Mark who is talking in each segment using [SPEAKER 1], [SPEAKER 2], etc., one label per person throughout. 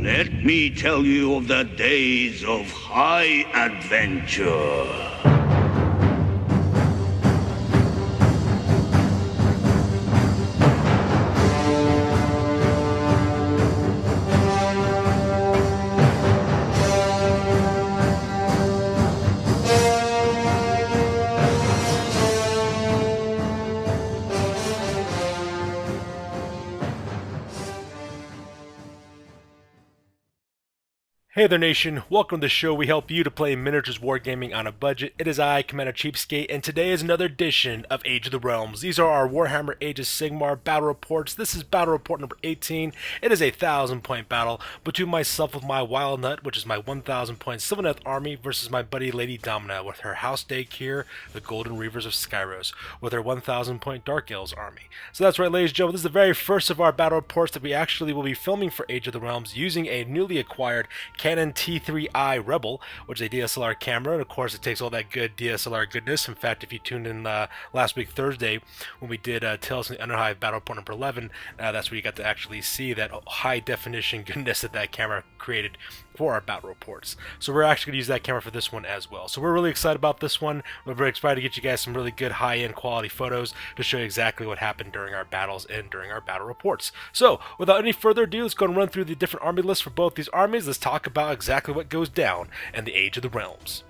[SPEAKER 1] Let me tell you of the days of high adventure.
[SPEAKER 2] Hey there nation, welcome to the show. We help you to play miniatures wargaming on a budget. It is I, Commander CheapSkate, and today is another edition of Age of the Realms. These are our Warhammer Age of Sigmar battle reports. This is battle report number 18. It is a 1,000-point battle between myself with my Wyld Hunt, which is my 1,000-point Sylvaneth army, versus my buddy Lady Domina with her House Daechir, the Golden Reavers of Skyros, with her 1,000-point Dark Elves army. So that's right, ladies and gentlemen, this is the very first of our battle reports that we actually will be filming for Age of the Realms using a newly acquired Canon T3i Rebel, which is a DSLR camera, and of course it takes all that good DSLR goodness. In fact, if you tuned in last week Thursday when we did Tales from the Underhive Battle Report number 11, that's where you got to actually see that high definition goodness that camera created for our battle reports. So we're actually going to use that camera for this one as well. So we're really excited about this one. We're very excited to get you guys some really good high-end quality photos to show you exactly what happened during our battles and during our battle reports. So without any further ado, let's go and run through the different army lists for both these armies. Let's talk about exactly what goes down in the Age of the Realms.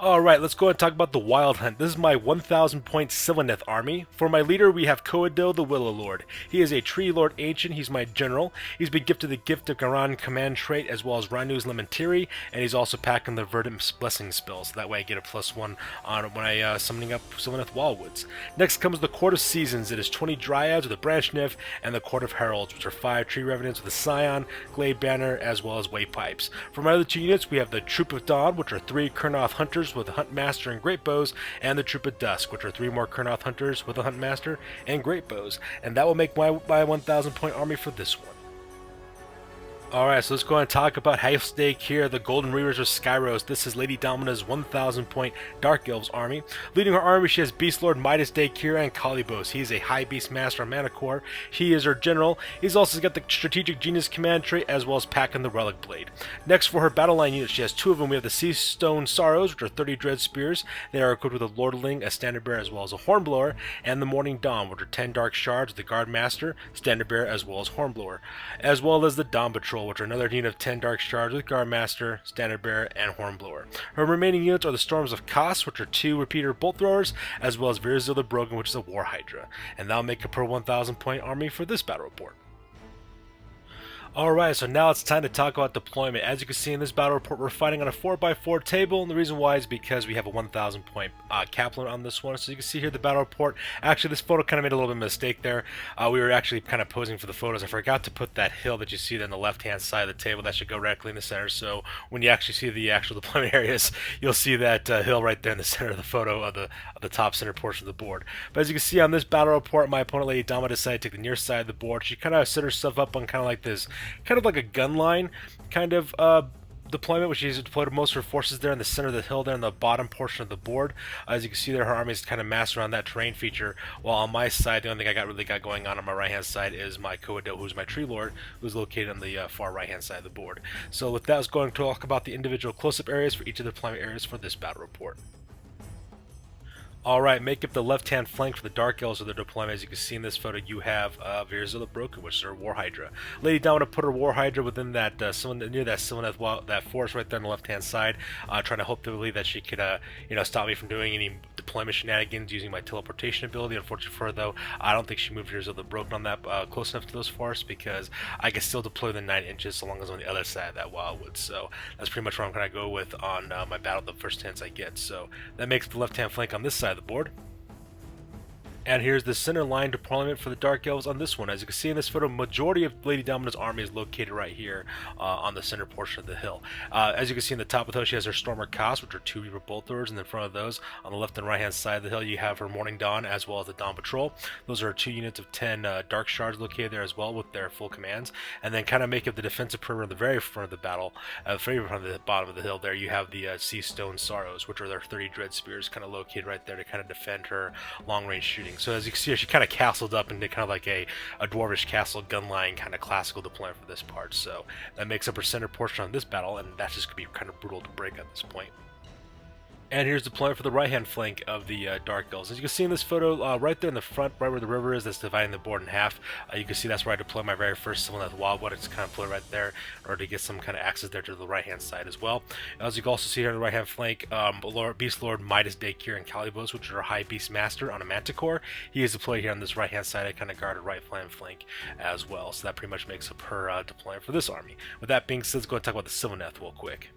[SPEAKER 2] Alright, let's go ahead and talk about the Wyld Hunt. This is my 1,000-point Sylvaneth army. For my leader, we have Coadil the Willow Lord. He is a Tree Lord Ancient. He's my general. He's been gifted the Gift of Garan command trait as well as Rainu's Lamentiri, and he's also packing the Verdant Blessing spell, so that way I get a +1 on when I summoning up Sylvaneth Wildwoods. Next comes the Court of Seasons. It is 20 Dryads with a Branch Nymph, and the Court of Heralds, which are 5 Tree Revenants with a Scion, Glade Banner, as well as Waypipes. For my other 2 units, we have the Troop of Dawn, which are 3 Kurnoth Hunters with a Hunt Master and Great Bows, and the Troop of Dusk, which are 3 more Kurnoth Hunters with a Hunt Master and Great Bows. And that will make my 1,000-point army for this one. Alright, so let's go ahead and talk about House Daechir, the Golden Reavers of Skyros. This is Lady Domina's 1,000-point Dark Elves army. Leading her army, she has Beast Lord Midas Daechir and Kalibos. He is a High Beast Master of Manticore. He is her general. He's also got the Strategic Genius command trait as well as packing the Relic Blade. Next, for her battle line units, she has 2 of them. We have the Sea Stone Sorrows, which are 30 Dread Spears. They are equipped with a Lordling, a Standard Bearer, as well as a Hornblower, and the Morning Dawn, which are 10 Dark Shards, the Guard Master, Standard Bearer, as well as Hornblower, as well as the Dawn Patrol, which are another unit of 10 Dark Shards with Guard Master, Standard Bearer, and Hornblower. Her remaining units are the Storms of Kos, which are 2 Repeater Bolt Throwers, as well as Virzil the Brogan, which is a War Hydra. And that'll make up her 1,000-point army for this battle report. Alright, so now it's time to talk about deployment. As you can see in this battle report, we're fighting on a 4x4 table, and the reason why is because we have a 1,000-point cap limit on this one. So you can see here the battle report. Actually, this photo kind of made a little bit of a mistake there. We were actually kind of posing for the photos. I forgot to put that hill that you see there on the left-hand side of the table. That should go directly in the center. So when you actually see the actual deployment areas, you'll see that hill right there in the center of the photo of the top center portion of the board. But as you can see on this battle report, my opponent, Lady Dama, decided to take the near side of the board. She kind of set herself up on kind of like this, kind of like a gun line kind of deployment, which she's deployed most of her forces there in the center of the hill there in the bottom portion of the board. As you can see there, her army is kind of massed around that terrain feature, while on my side, the only thing I really got going on my right hand side is my Coadil, who's my Tree Lord, who's located on the far right hand side of the board. So with that, let's go and talk about the individual close-up areas for each of the deployment areas for this battle report. Alright, make up the left-hand flank for the Dark Elves of their deployment. As you can see in this photo, you have Virzil the Broken, which is her War Hydra. Lady Domina put her War Hydra within that near that Sylvaneth that forest right there on the left-hand side, trying to hopefully that she could stop me from doing any deployment shenanigans using my teleportation ability. Unfortunately for her, though, I don't think she moved Virzil the Broken on that close enough to those forests, because I can still deploy the 9 inches so long as I'm on the other side of that wildwood. So that's pretty much where I'm going to go with on my battle the first chance I get. So that makes the left-hand flank on this side of the board. And here's the center line deployment for the Dark Elves on this one. As you can see in this photo, majority of Lady Domina's army is located right here on the center portion of the hill. As you can see in the top of the hill, she has her Stormer Kos, which are 2 Reaver Bolt Throwers, and in front of those, on the left and right hand side of the hill, you have her Morning Dawn as well as the Dawn Patrol. Those are 2 units of 10 Dark Shards located there as well with their full commands. And then kind of make up the defensive perimeter in the very front of the battle, very front of the bottom of the hill there, you have the Sea Stone Sorrows, which are their 30 Dread Spears kind of located right there to kind of defend her long-range shooting. So as you can see, she kind of castled up into kind of like a dwarvish castle gun line kind of classical deployment for this part. So that makes up her center portion on this battle, and that's just going to be kind of brutal to break at this point. And here's the deployment for the right-hand flank of the Dark Elves. As you can see in this photo, right there in the front, right where the river is, that's dividing the board in half, you can see that's where I deploy my very first Sylvaneth Wildwood. It's kind of put right there in order to get some kind of access there to the right-hand side as well. As you can also see here on the right-hand flank, Beast Lord Midas Daechir and Calibos, which are High Beast Master on a Manticore. He is deployed here on this right-hand side. I kind of guard a right flank as well. So that pretty much makes up her deployment for this army. With that being said, let's go and talk about the Sylvaneth real quick.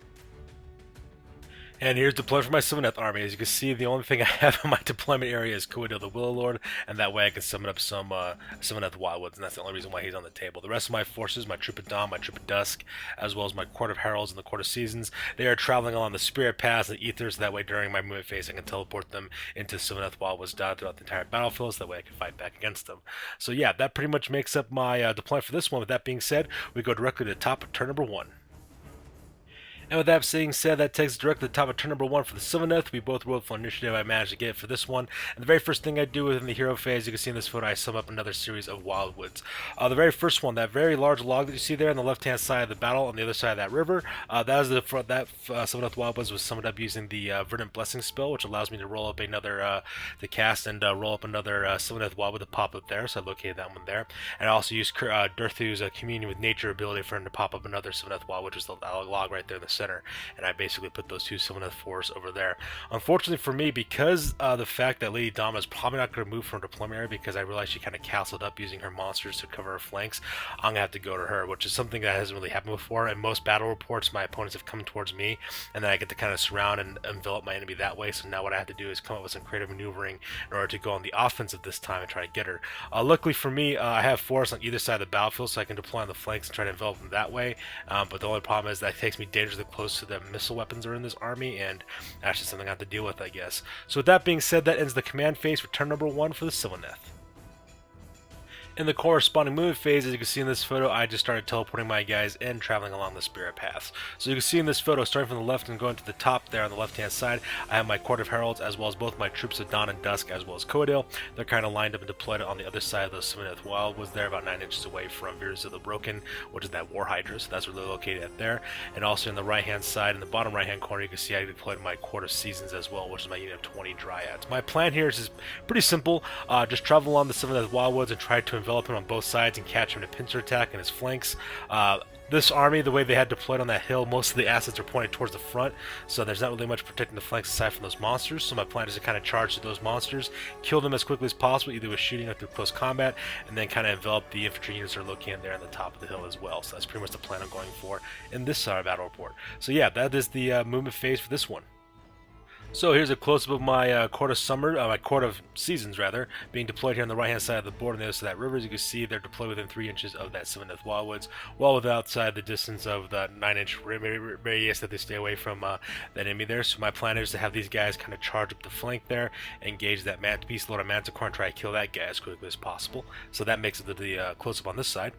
[SPEAKER 2] And here's deployment for my Sylvaneth army. As you can see, the only thing I have in my deployment area is Coedil the Willow Lord, and that way I can summon up some Sylvaneth Wildwoods, and that's the only reason why he's on the table. The rest of my forces, my Troop of Dawn, my Troop of Dusk, as well as my Court of Heralds and the Court of Seasons, they are traveling along the Spirit Paths and Ethers. That way, during my movement phase, I can teleport them into Sylvaneth Wildwoods dotted throughout the entire battlefield, so that way I can fight back against them. So yeah, that pretty much makes up my deployment for this one. With that being said, we go directly to the top of turn number 1. And with that being said, that takes us directly to the top of turn number 1 for the Sylvaneth. We both rolled for initiative. I managed to get it for this one. And the very first thing I do within the hero phase, you can see in this photo, I sum up another series of Wildwoods. The very first one, that very large log that you see there on the left-hand side of the battle, on the other side of that river, that is the front. That Sylvaneth Wildwoods was summoned up using the Verdant Blessing spell, which allows me to roll up another, to cast and roll up another Sylvaneth Wildwood to pop up there. So I located that one there. And I also used Durthu's Communion with Nature ability for him to pop up another Sylvaneth Wildwood, which is the log right there in the center. And I basically put those two Sylvaneth forests over there. Unfortunately for me, because the fact that Lady Dama is probably not going to move from her deployment area, because I realized she kind of castled up using her monsters to cover her flanks, I'm going to have to go to her, which is something that hasn't really happened before. In most battle reports, my opponents have come towards me, and then I get to kind of surround and envelop my enemy that way. So now what I have to do is come up with some creative maneuvering in order to go on the offensive this time and try to get her. Luckily for me, I have forests on either side of the battlefield, so I can deploy on the flanks and try to envelop them that way. But the only problem is that it takes me dangerously close to the missile weapons are in this army, and that's just something I have to deal with, I guess. So with that being said, that ends the command phase for turn number 1 for the Sylvaneth. In the corresponding movement phase, as you can see in this photo, I just started teleporting my guys in, traveling along the Spirit Paths. So you can see in this photo, starting from the left and going to the top there on the left-hand side, I have my Court of Heralds, as well as both my Troops of Dawn and Dusk, as well as Coedil. They're kind of lined up and deployed on the other side of the Sylvaneth Wild, was there about 9 inches away from Veers of the Broken, which is that War Hydra, so that's where they're located at there. And also in the right-hand side, in the bottom right-hand corner, you can see I deployed my Court of Seasons as well, which is my unit of 20 Dryads. My plan here is just pretty simple, just travel along the Sylvaneth Wildwoods and try to envelop him on both sides and catch him in a pincer attack in his flanks. This army, the way they had deployed on that hill, most of the assets are pointed towards the front, so there's not really much protecting the flanks aside from those monsters. So my plan is to kind of charge through those monsters, kill them as quickly as possible, either with shooting or through close combat, and then kind of envelop the infantry units that are located there on the top of the hill as well. So that's pretty much the plan I'm going for in this battle report. So yeah, that is the movement phase for this one. So here's a close-up of my Court of Summer, my Court of Seasons rather, being deployed here on the right-hand side of the board on the other side of that river. As you can see, they're deployed within 3 inches of that Sylvaneth Wildwoods, well within outside the distance of the 9-inch radius that they stay away from that enemy there. So my plan is to have these guys kind of charge up the flank there, engage that Beast Lord of Manticore, and try to kill that guy as quickly as possible. So that makes it the close-up on this side.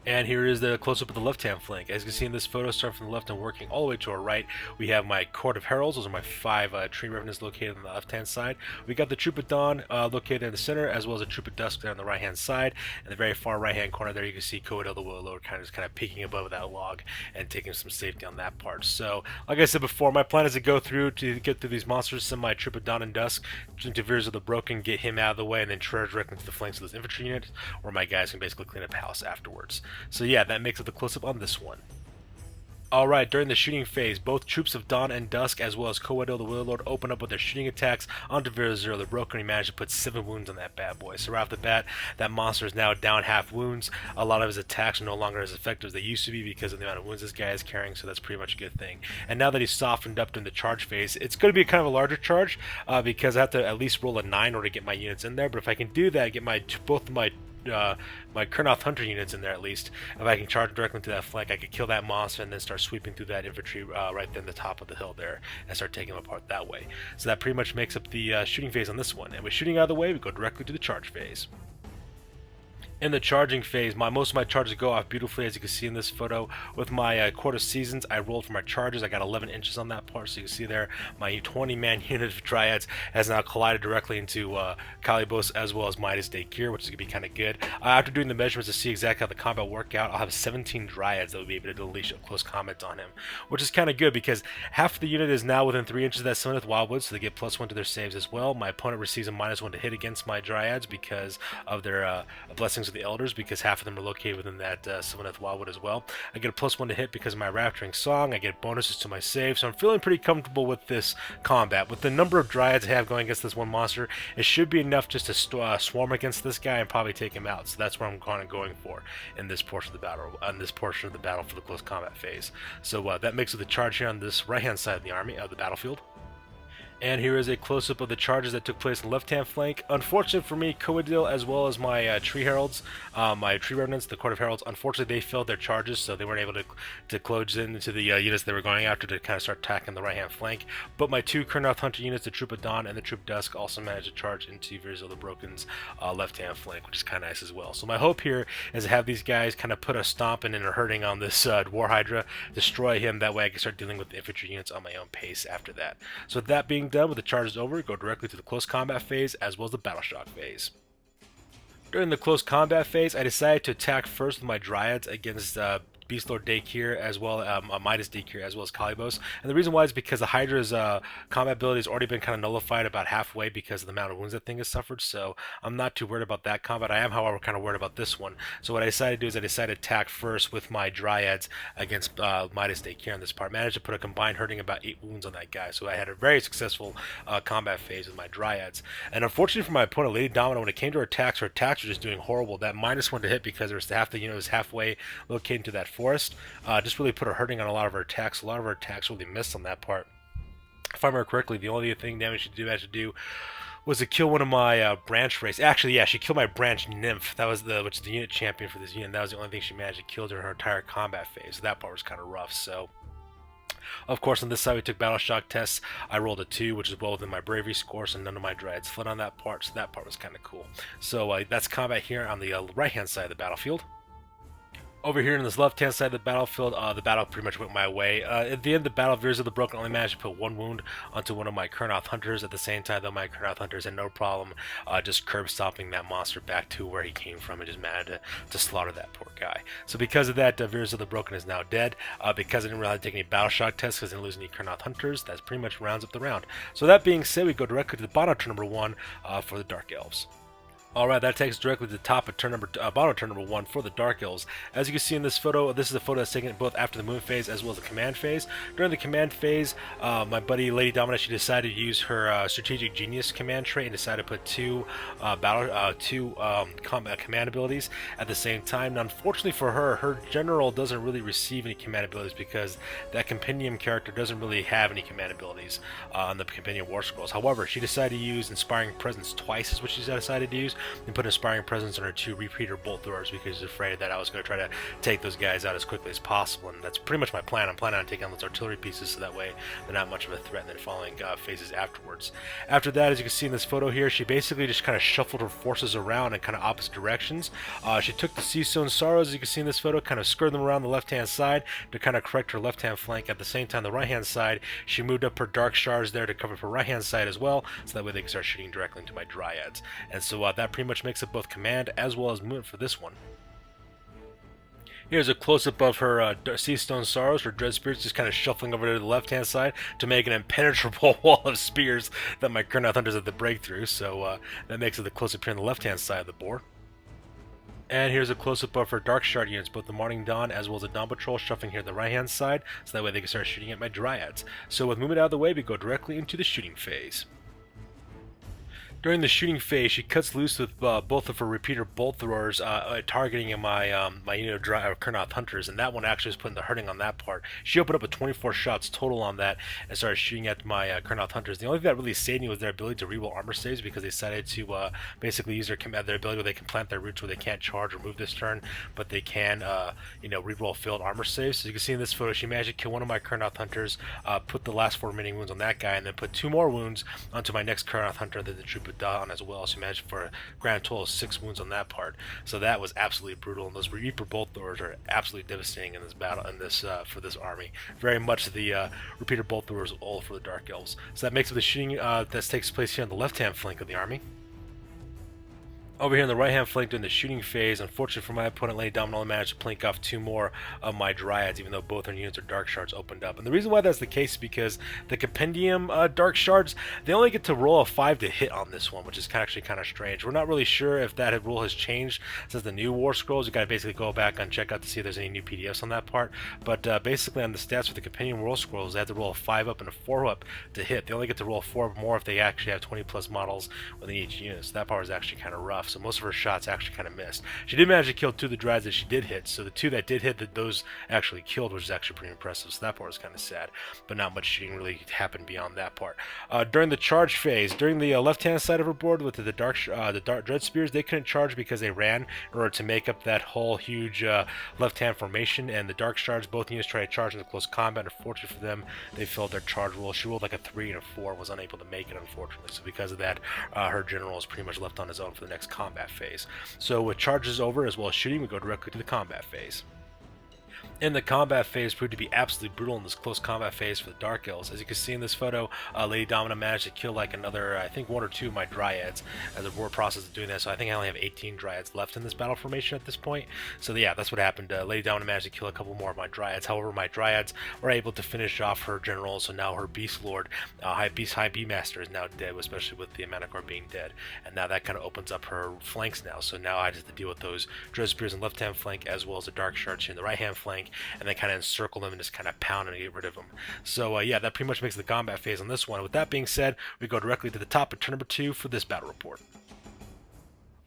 [SPEAKER 2] And here is the close-up of the left-hand flank. As you can see in this photo, starting from the left and working all the way to our right, we have my Court of Heralds. Those are my 5 tree revenants located on the left-hand side. We got the Troop of Dawn located in the center, as well as a Troop of Dusk there on the right-hand side. And the very far right-hand corner there, you can see Coedil the Willow Lord kind of peeking above that log and taking some safety on that part. So, like I said before, my plan is to go through to get through these monsters, send my Troop of Dawn and Dusk into Veers of the Broken, get him out of the way, and then charge directly to the flanks of those infantry units, where my guys can basically clean up house afterwards. So yeah, that makes up the close-up on this one. Alright, during the shooting phase, both Troops of Dawn and Dusk, as well as Coedil the Willow Lord, open up with their shooting attacks onto Veers of the Broken. He managed to put 7 wounds on that bad boy. So right off the bat, that monster is now down half wounds. A lot of his attacks are no longer as effective as they used to be because of the amount of wounds this guy is carrying, so that's pretty much a good thing. And now that he's softened up in the charge phase, it's going to be kind of a larger charge because I have to at least roll a 9 in order to get my units in there. But if I can do that, get both of my Kurnoth Hunter units in there at least. If I can charge directly to that flank, I could kill that monster and then start sweeping through that infantry right there in the top of the hill there and start taking them apart that way. So that pretty much makes up the shooting phase on this one. And with shooting out of the way, we go directly to the charge phase. In the charging phase, most of my charges go off beautifully, as you can see in this photo. With my Court of Seasons, I rolled for my charges. I got 11 inches on that part, so you can see there, my 20-man unit of Dryads has now collided directly into Calibos as well as House Daechir, which is going to be kind of good. After doing the measurements to see exactly how the combat work out, I'll have 17 Dryads that will be able to unleash a close combat on him, which is kind of good because half of the unit is now within 3 inches of that Sylvaneth Wildwood, so they get +1 to their saves as well. My opponent receives a -1 to hit against my Dryads because of their blessings of the Elders, because half of them are located within that Sylvaneth Wildwood as well. I get a +1 to hit because of my Rapturing Song. I get bonuses to my save, so I'm feeling pretty comfortable with this combat. With the number of Dryads I have going against this one monster, it should be enough just to swarm against this guy and probably take him out. So that's what I'm kind of going for in this portion of the battle. For the close combat phase. So that makes it the charge here on this right-hand side of the army of the battlefield. And here is a close-up of the charges that took place in the left-hand flank. Unfortunate for me, Coedil as well as my Tree Heralds, my Tree Revenants, the Court of Heralds, unfortunately they failed their charges, so they weren't able to close into the units they were going after to kind of start attacking the right-hand flank. But my 2 Kurnoth Hunter units, the Troop of Dawn and the Troop Dusk, also managed to charge into Virzo the Broken's left-hand flank, which is kind of nice as well. So my hope here is to have these guys kind of put a stomping and a hurting on this War Hydra, destroy him, that way I can start dealing with the infantry units on my own pace after that. So with that being done, with the charges over, go directly to the close combat phase as well as the battle shock phase. During the close combat phase, I decided to attack first with my Dryads against Beast Lord Daechir as well, House Daechir as well as Calibos. And the reason why is because the Hydra's combat ability has already been kind of nullified about halfway because of the amount of wounds that thing has suffered, so I'm not too worried about that combat. I am, however, kind of worried about this one. So what I decided to do is I decided to attack first with my Dryads against House Daechir on this part. Managed to put a combined hurting about 8 wounds on that guy, so I had a very successful combat phase with my Dryads. And unfortunately for my opponent, Lady Domina, when it came to her attacks were just doing horrible. That -1 to hit because there was half the unit was halfway located to that forest, just really put her hurting on a lot of her attacks. A lot of her attacks really missed on that part. If I remember correctly, the only thing damage she managed to do was to kill one of my branch race. Actually, yeah, she killed my branch nymph. That was which is the unit champion for this unit. That was the only thing she managed to kill during her entire combat phase. So that part was kind of rough. So, of course, on this side we took battle shock tests. I rolled a 2, which is well within my bravery score, so none of my Dryads fled on that part. So that part was kind of cool. So that's combat here on the right-hand side of the battlefield. Over here on this left-hand side of the battlefield, the battle pretty much went my way. At the end of the battle, Virzo the Broken only managed to put 1 wound onto one of my Kurnoth Hunters. At the same time, though, my Kurnoth Hunters had no problem just curb-stomping that monster back to where he came from and just managed to slaughter that poor guy. So because of that, Virzo the Broken is now dead. Because I didn't really have to take any battle shock tests because I didn't lose any Kurnoth Hunters, that pretty much rounds up the round. So that being said, we go directly to the bottom turn number 1 for the Dark Elves. Alright, that takes us directly to the top of bottom turn number 1 for the Dark Elves. As you can see in this photo, this is a photo that's taken both after the moon phase as well as the command phase. During the command phase, my buddy Lady Domina, she decided to use her strategic genius command trait and decided to put 2 command abilities at the same time. Now, unfortunately for her, her general doesn't really receive any command abilities because that compendium character doesn't really have any command abilities on the compendium war scrolls. However, she decided to use inspiring presence twice is what she decided to use, and put inspiring presence on her 2 repeater bolt throwers because she's afraid that I was going to try to take those guys out as quickly as possible, and that's pretty much my plan. I'm planning on taking on those artillery pieces so that way they're not much of a threat in the following phases afterwards. After that, as you can see in this photo here, she basically just kind of shuffled her forces around in kind of opposite directions. She took the Seastone Sorrows, as you can see in this photo, kind of skirted them around the left-hand side to kind of correct her left-hand flank. At the same time, the right-hand side, she moved up her Dark Shards there to cover her right-hand side as well, so that way they can start shooting directly into my Dryads. And so that pretty much makes up both command as well as movement for this one. Here's a close-up of her Seastone Sorrows, her Dread Spirits, just kind of shuffling over to the left-hand side to make an impenetrable wall of spears that my Kurnoth Hunters have to break through. So that makes it the close-up here on the left-hand side of the board. And here's a close-up of her Dark Shard units, both the Morning Dawn as well as the Dawn Patrol, shuffling here on the right-hand side, so that way they can start shooting at my Dryads. So with movement out of the way, we go directly into the shooting phase. During the shooting phase, she cuts loose with both of her repeater bolt throwers, targeting my my unit of Kurnoth Hunters, and that one actually was putting the hurting on that part. She opened up with 24 shots total on that and started shooting at my Kurnoth Hunters. The only thing that really saved me was their ability to reroll armor saves, because they decided to basically use their ability where they can plant their roots where they can't charge or move this turn, but they can reroll failed armor saves. So you can see in this photo, she managed to kill one of my Kurnoth Hunters, put the last 4 remaining wounds on that guy, and then put 2 more wounds onto my next Kurnoth Hunter, the Troop of dot on as well, so managed for a grand total of 6 wounds on that part. So that was absolutely brutal, and those Reaper bolt throwers are absolutely devastating in this battle, in this for this army. Very much the repeater bolt throwers all for the Dark Elves. So that makes up the shooting that takes place here on the left-hand flank of the army. Over here on the right-hand flank during the shooting phase, unfortunately for my opponent, Lady Dominant only managed to plink off 2 more of my Dryads, even though both her units of Dark Shards opened up. And the reason why that's the case is because the Compendium Dark Shards, they only get to roll a 5 to hit on this one, which is actually kind of strange. We're not really sure if that rule has changed since the new War Scrolls. You gotta basically go back and check out to see if there's any new PDFs on that part. But basically on the stats for the Compendium War Scrolls, they have to roll a 5 up and a 4 up to hit. They only get to roll 4 more if they actually have 20 plus models within each unit. So that part is actually kind of rough. So most of her shots actually kind of missed. She did manage to kill 2 of the Dryads that she did hit, so the 2 that did hit, those actually killed, which is actually pretty impressive. So that part was kind of sad, but not much shooting really happened beyond that part. During the charge phase, during the left-hand side of her board with the Dark Dread Spears, they couldn't charge because they ran in order to make up that whole huge left-hand formation, and the Dark Shards, both units tried to charge into close combat. Unfortunately for them, they failed their charge roll. She rolled like a 3 and a 4, was unable to make it, unfortunately. So because of that, her general is pretty much left on his own for the next combat phase. So with charges over as well as shooting, we go directly to the combat phase. In the combat phase proved to be absolutely brutal in this close combat phase for the Dark Elves. As you can see in this photo, Lady Domina managed to kill like another, I think 1 or 2 of my Dryads as a war process of doing that. So I think I only have 18 Dryads left in this battle formation at this point. So yeah, that's what happened. Lady Domina managed to kill a couple more of my Dryads. However, my Dryads were able to finish off her general, so now her Beast Lord, High Beastmaster is now dead, especially with the Manticore being dead. And now that kind of opens up her flanks now. So now I just have to deal with those Dread Spears in the left-hand flank as well as the Dark Shards here in the right-hand flank, and then kind of encircle them and just kind of pound and get rid of them. So yeah, that pretty much makes the combat phase on this one. With that being said, we go directly to the top of turn number 2 for this battle report.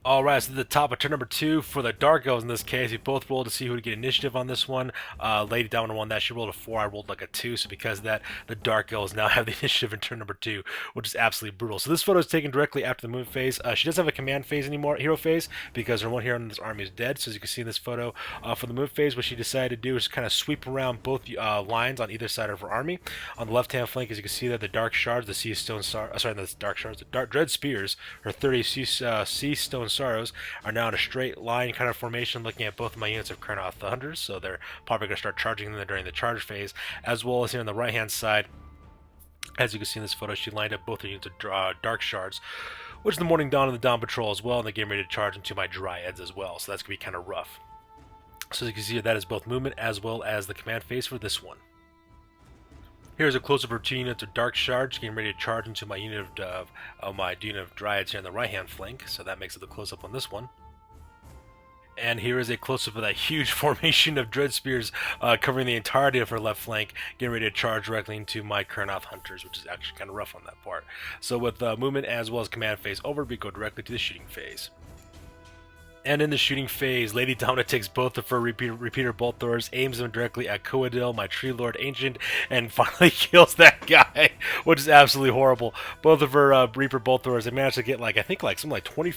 [SPEAKER 2] Alright, so the top of turn number 2 for the Dark Elves in this case. We both rolled to see who would get initiative on this one. Lady Dominant won that. She rolled a 4, I rolled like a 2, so because of that, the Dark Elves now have the initiative in turn number 2, which is absolutely brutal. So this photo is taken directly after the movement phase. She doesn't have a command phase anymore, hero phase, because her one hero in this army is dead. So as you can see in this photo, for the move phase, what she decided to do is kind of sweep around both lines on either side of her army. On the left-hand flank, as you can see there, the Dark Shards, the Sea Stone the Dark Shards, the Dread Spears, her 30 Sea Stone Sorrows, are now in a straight line kind of formation looking at both of my units of Kurnoth the Hunters, so they're probably going to start charging them during the charge phase, as well as here on the right hand side. As you can see in this photo, she lined up both her units of Dark Shards, which is the Morning Dawn and the Dawn Patrol as well, and they're getting ready to charge into my Dryads as well, so that's going to be kind of rough. So as you can see, that is both movement as well as the command phase for this one. Here's a close-up of 2 units of Dark Shards getting ready to charge into my unit of Dryads here on the right-hand flank, so that makes it the close-up on this one. And here is a close-up of that huge formation of Dread Spears covering the entirety of her left flank, getting ready to charge directly into my Kurnoth Hunters, which is actually kind of rough on that part. So with movement as well as command phase over, we go directly to the shooting phase. And in the shooting phase, Lady Domina takes both of her repeater bolt throwers, aims them directly at Coadil, my Tree Lord Ancient, and finally kills that guy, which is absolutely horrible. Both of her Reaper bolt throwers, they managed to get I think something like 20,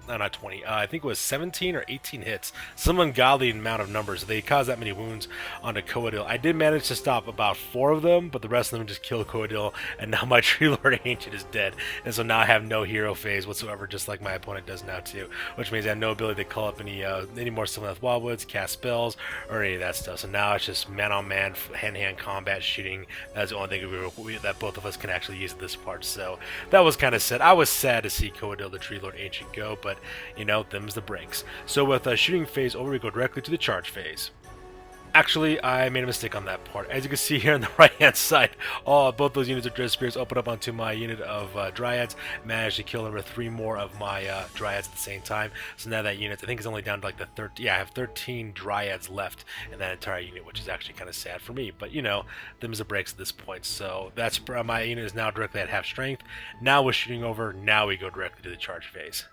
[SPEAKER 2] not 20, I think it was 17 or 18 hits, some ungodly amount of numbers. They caused that many wounds onto Coadil. I did manage to stop about 4 of them, but the rest of them just killed Coadil, and now my Tree Lord Ancient is dead. And so now I have no hero phase whatsoever, just like my opponent does now too, which means I have no ability to call up any more Sylvaneth Wildwoods, cast spells, or any of that stuff. So now it's just man-on-man, hand-to-hand combat shooting. That's the only thing that both of us can actually use at this part. So that was kind of sad. I was sad to see Coadil, the Tree Lord Ancient, go, but, you know, them's the breaks. So with shooting phase over, we go directly to the charge phase. Actually, I made a mistake on that part. As you can see here on the right-hand side, both those units of Dread Spears open up onto my unit of Dryads. Managed to kill over 3 more of my Dryads at the same time. So now that unit, I think, is only down to like the 13. Yeah, I have 13 Dryads left in that entire unit, which is actually kind of sad for me. But, you know, them's the breaks at this point. So that's my unit is now directly at half strength. Now with shooting over, now we go directly to the charge phase.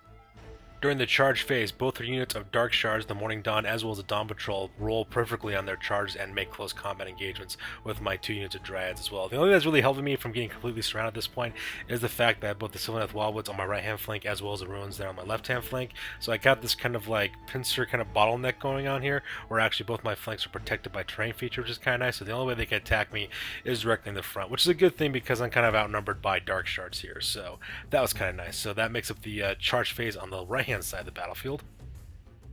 [SPEAKER 2] During the charge phase, both units of Dark Shards, the Morning Dawn, as well as the Dawn Patrol roll perfectly on their charges and make close combat engagements with my 2 units of Dryads as well. The only thing that's really helping me from getting completely surrounded at this point is the fact that both the Sylvaneth Wildwoods on my right-hand flank as well as the Ruins there on my left-hand flank. So I got this kind of like pincer kind of bottleneck going on here, where actually both my flanks are protected by terrain feature, which is kind of nice. So the only way they can attack me is directly in the front, which is a good thing because I'm kind of outnumbered by Dark Shards here. So that was kind of nice. So that makes up the charge phase on the right-hand side of the battlefield.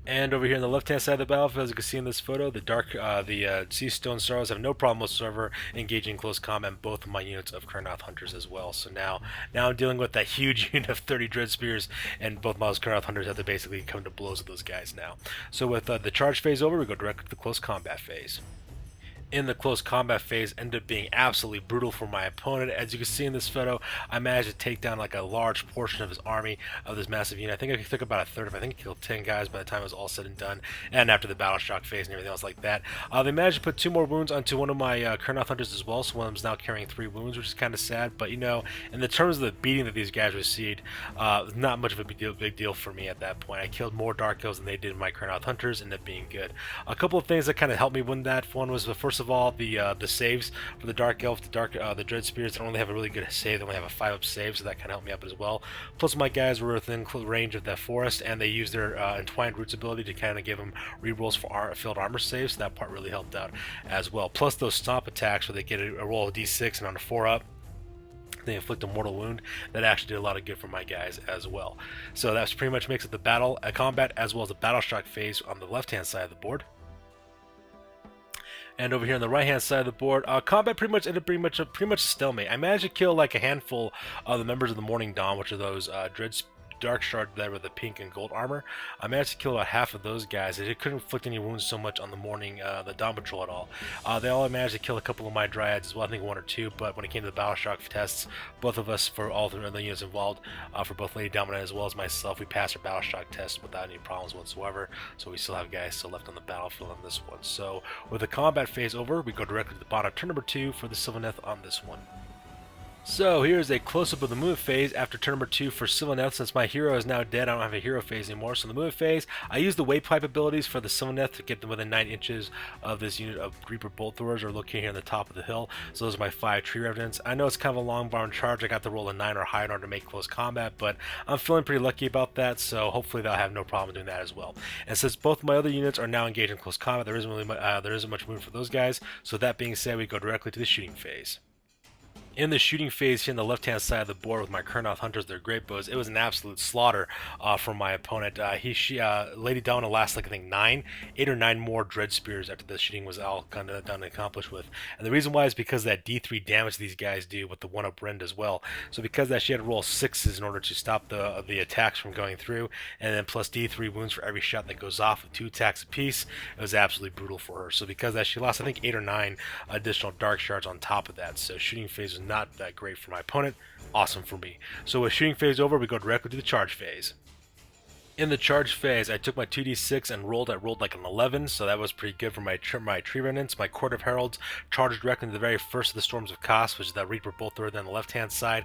[SPEAKER 2] And over here on the left-hand side of the battlefield, as you can see in this photo, the Sea Stone Sorrows have no problem whatsoever engaging close combat in both of my units of Kurnoth Hunters as well. So now I'm dealing with that huge unit of 30 Dread Spears, and both my Kurnoth Hunters have to basically come to blows with those guys now. So with the charge phase over, we go directly to the close combat phase. In the close combat phase ended up being absolutely brutal for my opponent. As you can see in this photo, I managed to take down like a large portion of his army of this massive unit. I think I took about a third of it. I think I killed 10 guys by the time it was all said and done, and after the battle shock phase and everything else like that. They managed to put 2 more wounds onto one of my Kurnoth Hunters as well, so one of them is now carrying 3 wounds, which is kind of sad. But you know, in the terms of the beating that these guys received, not much of a big deal for me at that point. I killed more Dark Elves than they did in my Kurnoth Hunters, ended up being good. A couple of things that kind of helped me win that one was, first of all, the saves for the Dark Elf, the Dread Spears. They don't really have a really good save. They only have a 5-up save, so that kind of helped me up as well. Plus, my guys were within range of that forest, and they used their Entwined Roots ability to kind of give them rerolls for field armor saves, so that part really helped out as well. Plus, those stomp attacks where they get a roll of d6 and on a 4-up, they inflict a mortal wound. That actually did a lot of good for my guys as well. So that's pretty much makes it the combat as well as the battle shock phase on the left-hand side of the board. And over here on the right-hand side of the board, combat pretty much ended up pretty much a stalemate. I managed to kill like a handful of the members of the Morning Dawn, which are those Dark Shard there with the pink and gold armor. I managed to kill about half of those guys. They couldn't inflict any wounds so much on the Dawn Patrol at all. They all managed to kill a couple of my Dryads as well, I think 1 or 2, but when it came to the Battle Shock tests, both of us, for all the units involved, for both Lady Dominant as well as myself, we passed our Battle Shock test without any problems whatsoever, so we still have guys still left on the battlefield on this one. So with the combat phase over, we go directly to the bottom, turn number 2 for the Sylvaneth on this one. So here's a close-up of the movement phase after turn number 2 for Sylvaneth. Since my hero is now dead, I don't have a hero phase anymore. So the movement phase, I use the wave pipe abilities for the Sylvaneth to get them within 9 inches of this unit of Reaper Bolt Throwers, or located here on the top of the hill. So those are my 5 tree revenants. I know it's kind of a long barn charge. I got to roll a 9 or higher in order to make close combat, but I'm feeling pretty lucky about that, so hopefully they'll have no problem doing that as well. And since both my other units are now engaged in close combat, there isn't much room for those guys. So that being said, we go directly to the shooting phase. In the shooting phase here on the left-hand side of the board with my Kurnoth Hunters, their great bows, it was an absolute slaughter from my opponent. Lady Dominant lasts like I think 8 or 9 more Dread Spears after the shooting was all kind of done and accomplished with. And the reason why is because of that D3 damage these guys do with the 1-up rend as well. So because of that, she had to roll 6s in order to stop the attacks from going through, and then plus D3 wounds for every shot that goes off with 2 attacks apiece. It was absolutely brutal for her. So because of that, she lost I think 8 or 9 additional Dark Shards on top of that. So shooting phase was not that great for my opponent. Awesome for me. So with shooting phase over, we go directly to the charge phase. In the charge phase, I took my 2d6 and rolled like an 11, so that was pretty good for my tree remnants. My Court of Heralds charged directly into the very first of the Storms of Kos, which is that Reaper Bolt Thrower on the left-hand side.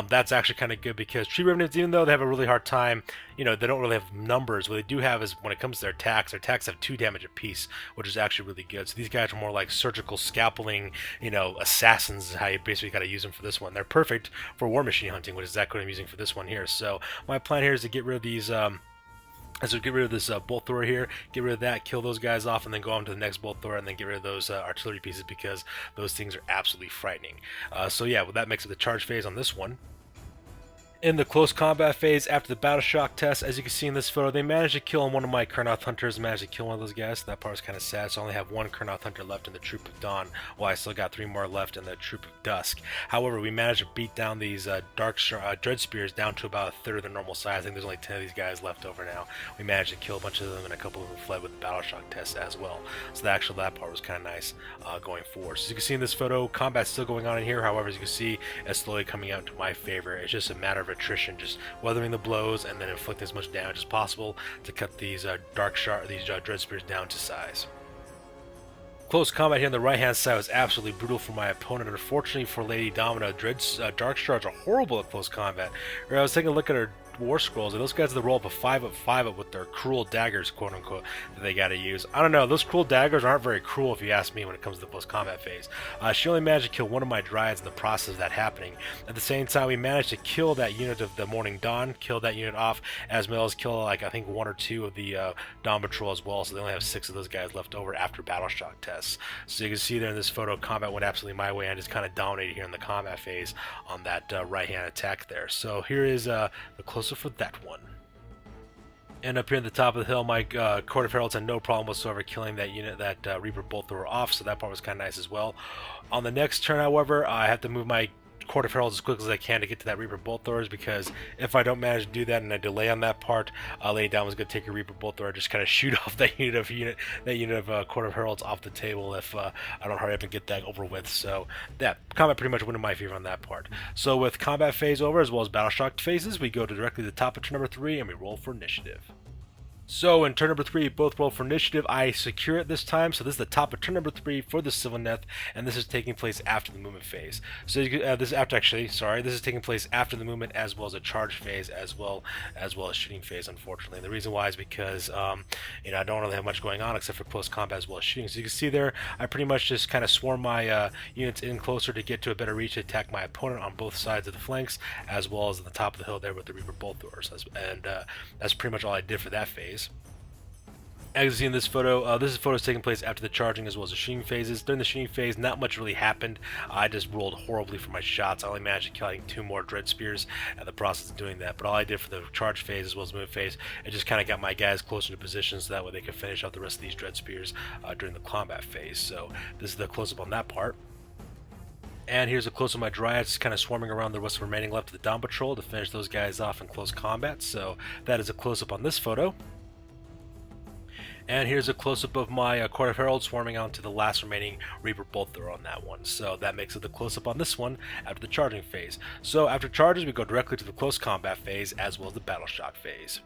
[SPEAKER 2] That's actually kind of good because tree remnants, even though they have a really hard time, you know, they don't really have numbers. What they do have is when it comes to their attacks have 2 damage apiece, which is actually really good. So these guys are more like surgical scalpeling, you know, assassins is how you basically got to use them for this one. They're perfect for war machine hunting, which is exactly what I'm using for this one here. So my plan here is to get rid of these. So get rid of this bolt thrower here, get rid of that, kill those guys off, and then go on to the next bolt thrower, and then get rid of those artillery pieces because those things are absolutely frightening. So yeah, well, that makes it the charge phase on this one. In the close combat phase, after the battle shock test, as you can see in this photo, they managed to kill one of my Kurnoth Hunters, managed to kill one of those guys, so that part was kind of sad. So I only have 1 Kurnoth Hunter left in the Troop of Dawn, while I still got 3 more left in the Troop of Dusk. However, we managed to beat down these Dread Spears down to about a third of their normal size. I think there's only 10 of these guys left over now. We managed to kill a bunch of them, and a couple of them fled with the battle shock test as well. So that part was kind of nice going forward. So as you can see in this photo, combat's still going on in here. However, as you can see, it's slowly coming out into my favor. It's just a matter of attrition, just weathering the blows and then inflicting as much damage as possible to cut these Dread Spears down to size. Close combat here on the right-hand side was absolutely brutal for my opponent. Unfortunately for Lady Domino, Dark Shards are horrible at close combat. I was taking a look at her war scrolls, and those guys have to roll up a 5/5 with their cruel daggers, quote unquote, that they got to use. I don't know, those cruel daggers aren't very cruel if you ask me when it comes to the close combat phase. She only managed to kill one of my dryads in the process of that happening. At the same time, we managed to kill that unit of the Morning Dawn, kill that unit off, as well as kill like I think 1 or 2 of the Dawn Patrol as well. So they only have 6 of those guys left over after battle shock tests. So you can see there in this photo, combat went absolutely my way. I just kind of dominated here in the combat phase on that right hand attack there. So here is the close-up for that one. And up here at the top of the hill, my Court of Heralds had no problem whatsoever killing that unit, that Reaper Bolt Thrower off, so that part was kind of nice as well. On the next turn, however, I have to move my Court of Heralds as quickly as I can to get to that Reaper Bolt Throwers, because if I don't manage to do that and I delay on that part, Lady Down was going to take a Reaper Bolt Thrower, just kind of shoot off that unit of Court of Heralds off the table if I don't hurry up and get that over with. So that combat pretty much went in my favor on that part. So with combat phase over as well as battle shock phases, we go directly to the top of turn number 3 and we roll for initiative. So in turn number 3, both roll for initiative. I secure it this time, so this is the top of turn number 3 for the Sylvaneth, and this is taking place after the movement phase. So this is taking place after the movement as well as a charge phase as well as shooting phase. Unfortunately, and the reason why is because I don't really have much going on except for close combat as well as shooting. So you can see there, I pretty much just kind of swarm my units in closer to get to a better reach to attack my opponent on both sides of the flanks, as well as at the top of the hill there with the Reaper Bolt Throwers. And that's pretty much all I did for that phase. As you see in this photo, this photo is taking place after the charging as well as the shooting phases. During the shooting phase, not much really happened. I just rolled horribly for my shots. I only managed to kill, I think, 2 more Dread Spears in the process of doing that. But all I did for the charge phase as well as movement phase, it just kind of got my guys closer to position so that way they could finish out the rest of these Dread Spears during the combat phase. So this is the close-up on that part. And here's a close of my Dryads kind of swarming around the what's remaining left of the Dawn Patrol to finish those guys off in close combat. So that is a close-up on this photo. And here's a close-up of my Court of Heralds swarming out to the last remaining Reaper Bolt Thrower on that one. So that makes it the close-up on this one after the charging phase. So after charges, we go directly to the close combat phase as well as the battle shock phase.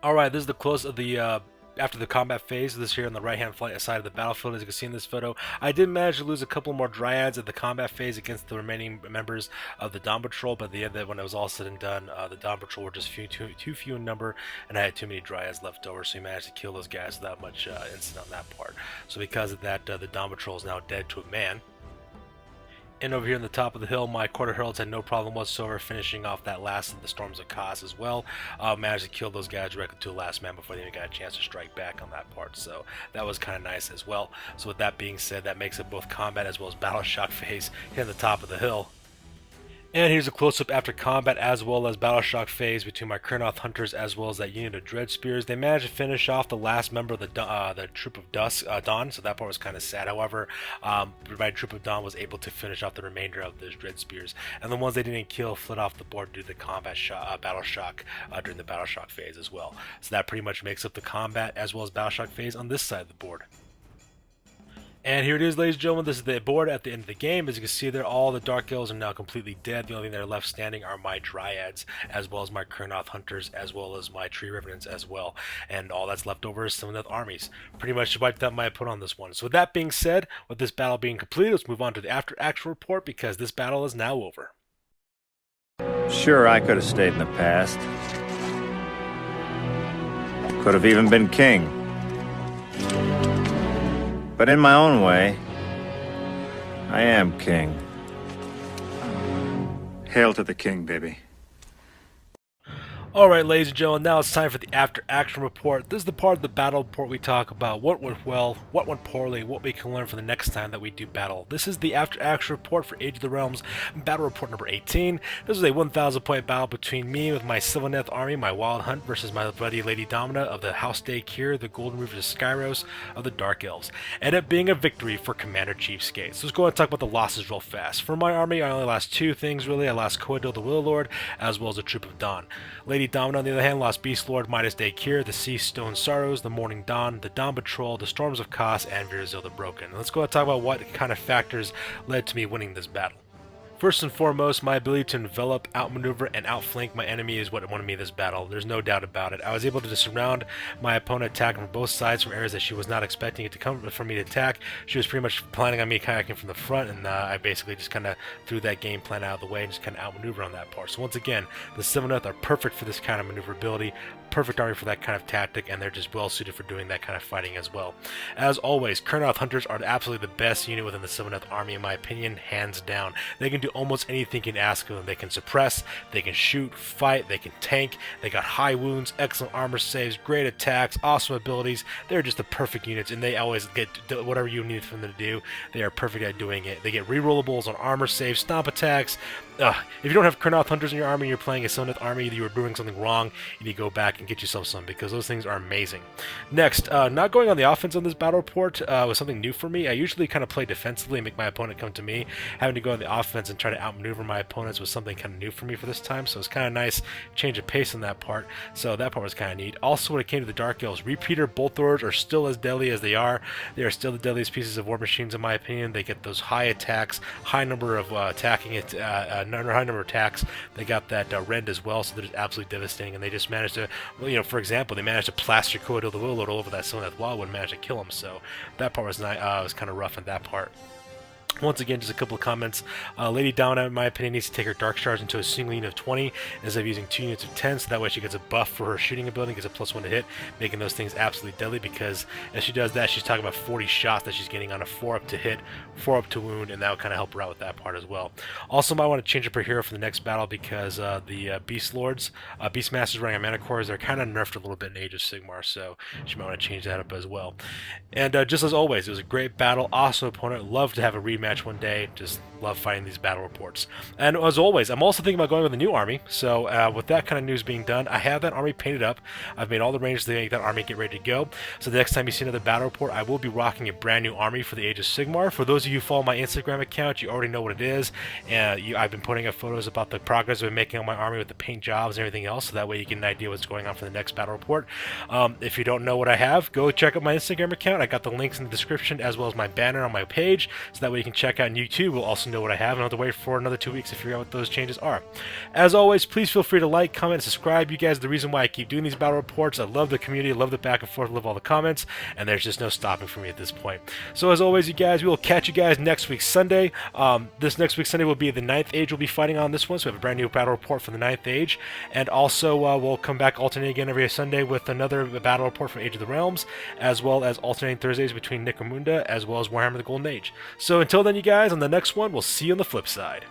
[SPEAKER 2] Alright, this is the close of the after the combat phase. This here on the right hand side of the battlefield, as you can see in this photo. I did manage to lose a couple more Dryads at the combat phase against the remaining members of the Dawn Patrol, but at the end, when it was all said and done, the Dawn Patrol were just too few in number, and I had too many Dryads left over, so we managed to kill those guys without much incident on that part. So because of that, the Dawn Patrol is now dead to a man. And over here on the top of the hill, my Court of Heralds had no problem whatsoever finishing off that last of the Storms of Kos as well. Managed to kill those guys directly to the last man before they even got a chance to strike back on that part. So that was kind of nice as well. So with that being said, that makes it both combat as well as battle shock phase here on the top of the hill. And here's a close-up after combat as well as battle shock phase between my Kurnoth Hunters as well as that unit of Dread Spears. They managed to finish off the last member of the Troop of Dawn, so that part was kind of sad. However, my Troop of Dawn was able to finish off the remainder of those Dread Spears, and the ones they didn't kill fled off the board due to the combat battle shock during the battle shock phase as well. So that pretty much makes up the combat as well as battle shock phase on this side of the board. And here it is, ladies and gentlemen. This is the board at the end of the game. As you can see there, all the Dark Elves are now completely dead. The only thing that are left standing are my Dryads, as well as my Kurnoth Hunters, as well as my Tree Revenants as well. And all that's left over is Sylvaneth armies. Pretty much wiped out my opponent on this one. So with that being said, with this battle being completed, let's move on to the after action report, because this battle is now over.
[SPEAKER 3] Sure, I could have stayed in the past. Could have even been king. But in my own way, I am king. Hail to the king, baby.
[SPEAKER 2] Alright, ladies and gentlemen, now it's time for the after action report. This is the part of the battle report we talk about what went well, what went poorly, what we can learn for the next time that we do battle. This is the after action report for Age of the Realms, battle report number 18. This was a 1,000 point battle between me with my Sylvaneth army, my Wyld Hunt, versus my buddy Lady Domina of the House Daechir, the Golden Reavers of Skyros of the Dark Elves. Ended up being a victory for Commander CheapSkate. So let's go ahead and talk about the losses real fast. For my army, I only lost 2 things really. I lost Coedil the Willow-Lord, as well as the Troop of Dawn. Lady Domina, on the other hand, lost Beast Lord, Midas Daechir, the Sea Stone Sorrows, the Morning Dawn, the Dawn Patrol, the Storms of Kos, and Virazil the Broken. Let's go ahead and talk about what kind of factors led to me winning this battle. First and foremost, my ability to envelop, outmaneuver, and outflank my enemy is what won me this battle. There's no doubt about it. I was able to surround my opponent, attacking from both sides from areas that she was not expecting it to come for me to attack. She was pretty much planning on me kayaking from the front, and I basically just kind of threw that game plan out of the way and just kind of outmaneuver on that part. So once again, the Sylvaneth are perfect for this kind of maneuverability, perfect army for that kind of tactic, and they're just well suited for doing that kind of fighting as well. As always, Kurnoth Hunters are absolutely the best unit within the Sylvaneth army, in my opinion, hands down. They can do almost anything you can ask of them. They can suppress, they can shoot, fight, they can tank, they got high wounds, excellent armor saves, great attacks, awesome abilities. They're just the perfect units, and they always get whatever you need from them to do. They are perfect at doing it. They get rerollables on armor saves, stomp attacks. If you don't have Kurnoth Hunters in your army and you're playing a Sylvaneth army, you are doing something wrong. You need to go back and get yourself some, because those things are amazing. Next, not going on the offense on this battle report was something new for me. I usually kind of play defensively and make my opponent come to me. Having to go on the offense and try to outmaneuver my opponents was something kind of new for me for this time, so it's kind of nice change of pace on that part. So that part was kind of neat. Also, when it came to the Dark Elves, repeater bolt throwers are still as deadly as they are. They are still the deadliest pieces of war machines in my opinion. They get those high attacks, high number of high number of attacks. They got that rend as well, so they're just absolutely devastating. And they just managed to, for example, they managed to plaster Coadil the Will Lord all over that Sylvaneth Wildwood and managed to kill him. So that part was was kind of rough in that part. Once again, just a couple of comments. Lady Domina, in my opinion, needs to take her Dark Stars into a single unit of 20 instead of using 2 units of 10, so that way she gets a buff for her shooting ability, gets a +1 to hit, making those things absolutely deadly, because as she does that, she's talking about 40 shots that she's getting on a 4-up to hit, 4-up to wound, and that will kind of help her out with that part as well. Also, might want to change up her hero for the next battle, because the Beast Lords, Beast Masters running on Mana Cores, they're kind of nerfed a little bit in Age of Sigmar, so she might want to change that up as well. And just as always, it was a great battle, awesome opponent, love to have a rematch one day, just love fighting these battle reports. And as always, I'm also thinking about going with a new army, so with that kind of news being done, I have that army painted up. I've made all the arrangements to make that army get ready to go, so the next time you see another battle report, I will be rocking a brand new army for the Age of Sigmar. For those of you who follow my Instagram account, you already know what it is, and I've been putting up photos about the progress I've been making on my army with the paint jobs and everything else, so that way you get an idea what's going on for the next battle report. If you don't know what I have, go check out my Instagram account. I got the links in the description as well as my banner on my page, so that way you can check out, and you too will also know what I have, and I'll have to wait for another 2 weeks to figure out what those changes are. As always, please feel free to like, comment, and subscribe. You guys are the reason why I keep doing these battle reports. I love the community, I love the back and forth, I love all the comments, and there's just no stopping for me at this point. So as always, you guys, we will catch you guys next week Sunday. This next week Sunday will be the 9th Age we'll be fighting on this one, so we have a brand new battle report for the 9th Age, and also we'll come back alternate again every Sunday with another battle report from Age of the Realms, as well as alternating Thursdays between Necromunda, as well as Warhammer the Golden Age. So until then, you guys, on the next one, we'll see you on the flip side.